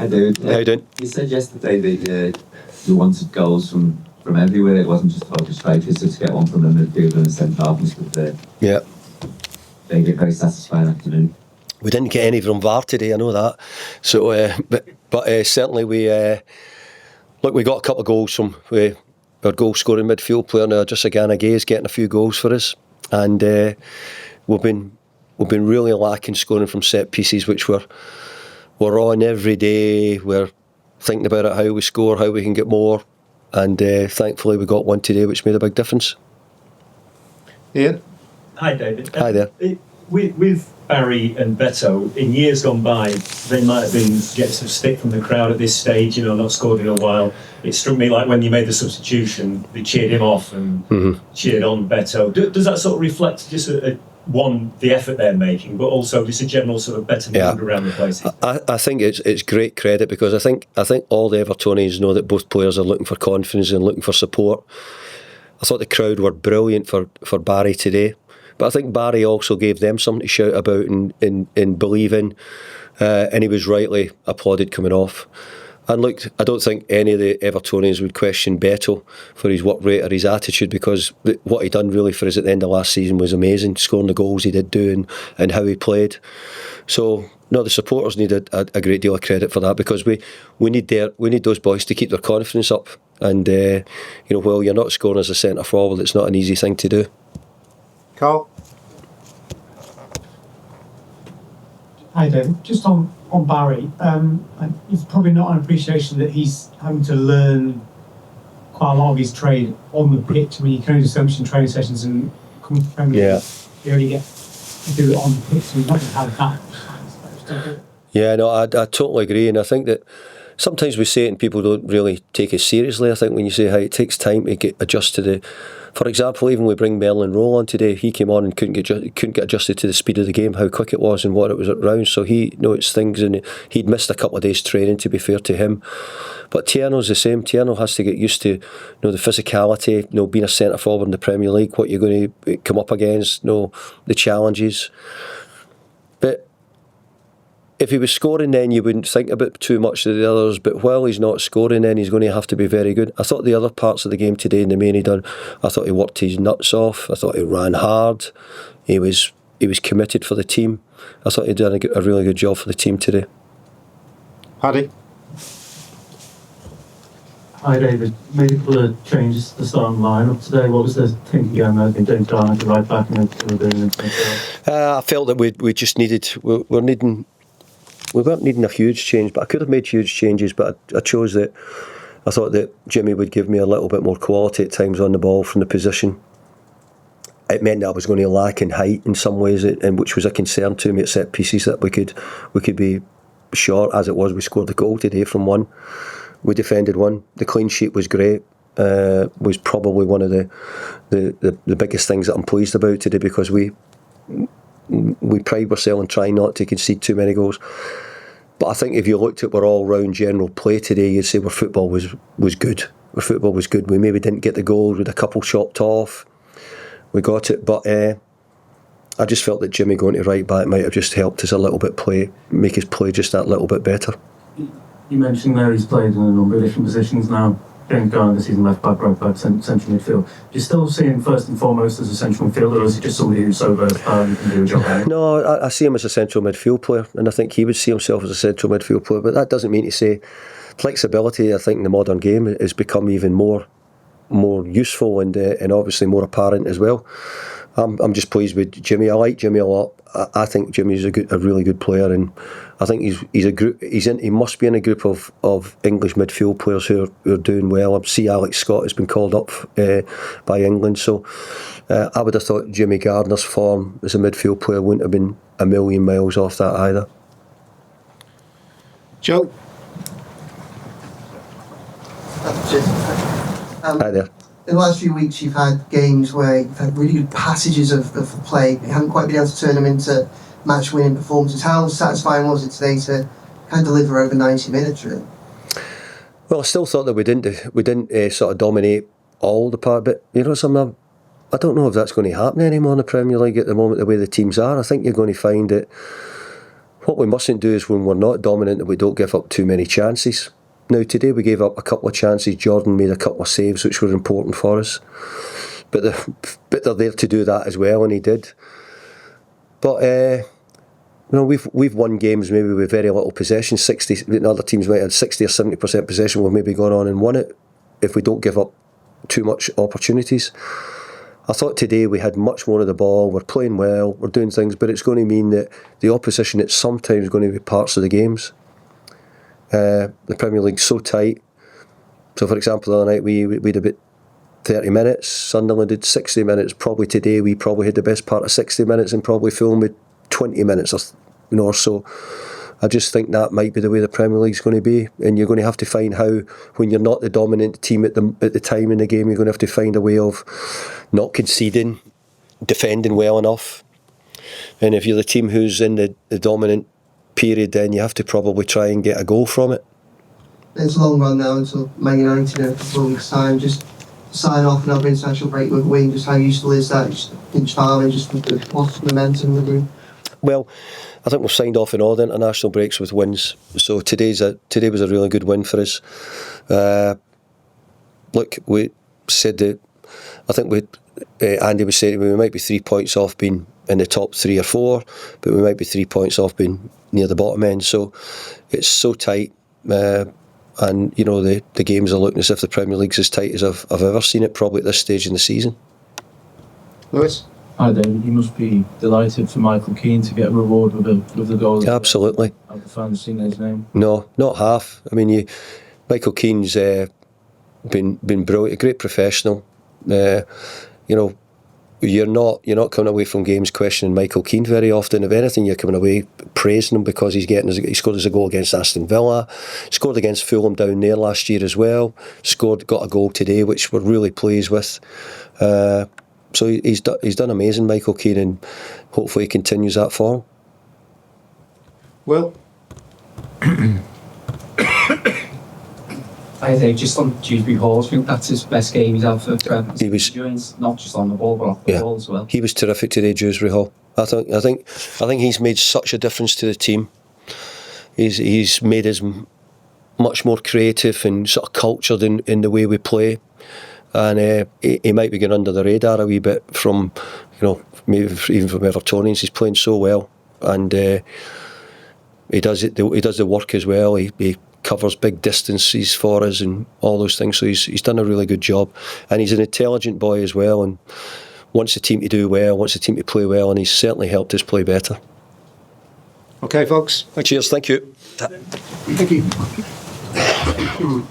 David. How you doing? You said yesterday that you wanted goals from everywhere. It wasn't just about the strikers. So to get one from the midfield and the centre half was good. Yeah. They get very satisfying afternoon. We didn't get any from VAR today, I know that. So, but certainly we got a couple of goals from our goal scoring midfield player now. Idrissa Gana Gueye is getting a few goals for us, and we've been really lacking scoring from set pieces, which we're on every day. We're thinking about it, how we score, how we can get more, and thankfully we got one today, which made a big difference. Ian? Hi, David. Hi there. With Barry and Beto, in years gone by, they might have been getting some stick from the crowd at this stage, not scored in a while. It struck me like when you made the substitution, they cheered him off and cheered on Beto. Does that sort of reflect just the effort they're making, but also just a general sort of better mood around the place? I think it's great credit, because I think all the Evertonians know that both players are looking for confidence and looking for support. I thought the crowd were brilliant for Barry today. But I think Barry also gave them something to shout about and believe in, and he was rightly applauded coming off. And look, I don't think any of the Evertonians would question Beto for his work rate or his attitude, because what he done really for us at the end of last season was amazing, scoring the goals he did do and how he played. So no, the supporters need a great deal of credit for that, because we need those boys to keep their confidence up. And while you're not scoring as a centre forward, it's not an easy thing to do. Carl? Hi David, just on Barry, it's probably not an appreciation that he's having to learn quite a lot of his trade on the pitch. I mean, you can only do so much in training sessions and come to Premier League. You only get to do it on the pitch, so he's not going to have that much time to do it. Yeah, no, I totally agree, and I think that sometimes we say it and people don't really take it seriously. I think when you say how it takes time to get adjusted to for example, even we bring Merlin Rowe on today, he came on and couldn't get adjusted to the speed of the game, how quick it was and what it was at rounds. So he knows things, and he'd missed a couple of days training, to be fair to him. But Tierno's the same. Tierno has to get used to the physicality, being a centre forward in the Premier League, what you're going to come up against, the challenges. But if he was scoring, then you wouldn't think about too much of the others. But while he's not scoring, then he's going to have to be very good. I thought the other parts of the game today, in the main, I thought he worked his nuts off. I thought he ran hard. He was committed for the team. I thought he did a really good job for the team today. Paddy? Hi David, made a couple of changes to the starting line-up today. What was the thinking going there? James Garner to right back and then I felt that we just needed. We weren't needing a huge change, but I could have made huge changes, but I chose that. I thought that Jimmy would give me a little bit more quality at times on the ball from the position. It meant that I was going to lack in height in some ways, and which was a concern to me at set pieces, that we could be short. As it was, we scored the goal today from one. We defended one. The clean sheet was great. Was probably one of the biggest things that I'm pleased about today, because we pride ourselves and try not to concede too many goals. But I think if you looked at our all-round general play today, you'd say our football was good. Our football was good. We maybe didn't get the goals with a couple chopped off. We got it, but I just felt that Jimmy going to right back might have just helped us a little bit make his play just that little bit better. You mentioned there he's played in a number of different positions now. James Garner this season, left back, right back, central midfield. Do you still see him first and foremost as a central midfielder, or is he just somebody who's so versatile and can do a job there? No, I see him as a central midfield player, and I think he would see himself as a central midfield player. But that doesn't mean to say flexibility. I think in the modern game has become even more useful and obviously more apparent as well. I'm just pleased with Jimmy. I like Jimmy a lot. I think Jimmy's a really good player, and I think he must be in a group of English midfield players who are doing well. I see Alex Scott has been called up by England, so I would have thought Jimmy Gardner's form as a midfield player wouldn't have been a million miles off that either. Joe? Hi there. In the last few weeks, you've had games where you've had really good passages of play, but you haven't quite been able to turn them into match-winning performances. How satisfying was it today to kind of deliver over 90 minutes, really? Well, I still thought that we didn't sort of dominate all the part, but something. I don't know if that's going to happen anymore in the Premier League at the moment, the way the teams are. I think you're going to find that what we mustn't do is when we're not dominant that we don't give up too many chances. Now today we gave up a couple of chances. Jordan made a couple of saves which were important for us, but they're there to do that as well, and he did. But we've won games maybe with very little possession. 60. Other teams might have 60 or 70% possession. We've maybe gone on and won it if we don't give up too much opportunities. I thought today we had much more of the ball. We're playing well. We're doing things, but it's going to mean that the opposition it's sometimes going to be parts of the games. The Premier League's so tight. So, for example, the other night we had about 30 minutes. Sunderland did 60 minutes. Probably today we probably had the best part of 60 minutes, and probably Fulham with 20 minutes or so. I just think that might be the way the Premier League's going to be, and you're going to have to find how, when you're not the dominant team at the time in the game, you're going to have to find a way of not conceding, defending well enough. And if you're the team who's in the dominant period, then you have to probably try and get a goal from it. It's a long run now until Man United in a couple of weeks' time. Just sign off another international break with a win. Just how useful is that? Just pinch farming, just with the positive momentum in the room. Well, I think we've signed off in all the international breaks with wins. So today was a really good win for us. Look, we said that I think Andy was saying we might be 3 points off being in the top 3 or 4, but we might be 3 points off being near the bottom end. So it's so tight, and the games are looking as if the Premier League's as tight as I've ever seen it, probably at this stage in the season. Lewis? Hi David, you must be delighted for Michael Keane to get a reward with the goal. Absolutely. Have the fans seen his name? No, not half. I mean, Michael Keane's been brilliant, a great professional. You're not coming away from games questioning Michael Keane very often. If anything, you're coming away praising him because he scored as a goal against Aston Villa, scored against Fulham down there last year as well, got a goal today which we're really pleased with. So he's done amazing, Michael Keane, and hopefully he continues that form. Will? I think just on Dewsbury-Hall, I think that's his best game he's had for Trent. He was Not just on the ball, but off the ball as well. He was terrific today, Dewsbury-Hall. I think he's made such a difference to the team. He's made us much more creative and sort of cultured in the way we play. And he might be going under the radar a wee bit from, maybe even from Evertonians. He's playing so well, and he does the work as well. He covers big distances for us and all those things. So he's done a really good job, and he's an intelligent boy as well. And wants the team to do well, wants the team to play well, and he's certainly helped us play better. Okay, folks. Cheers. Thank you. Thank you.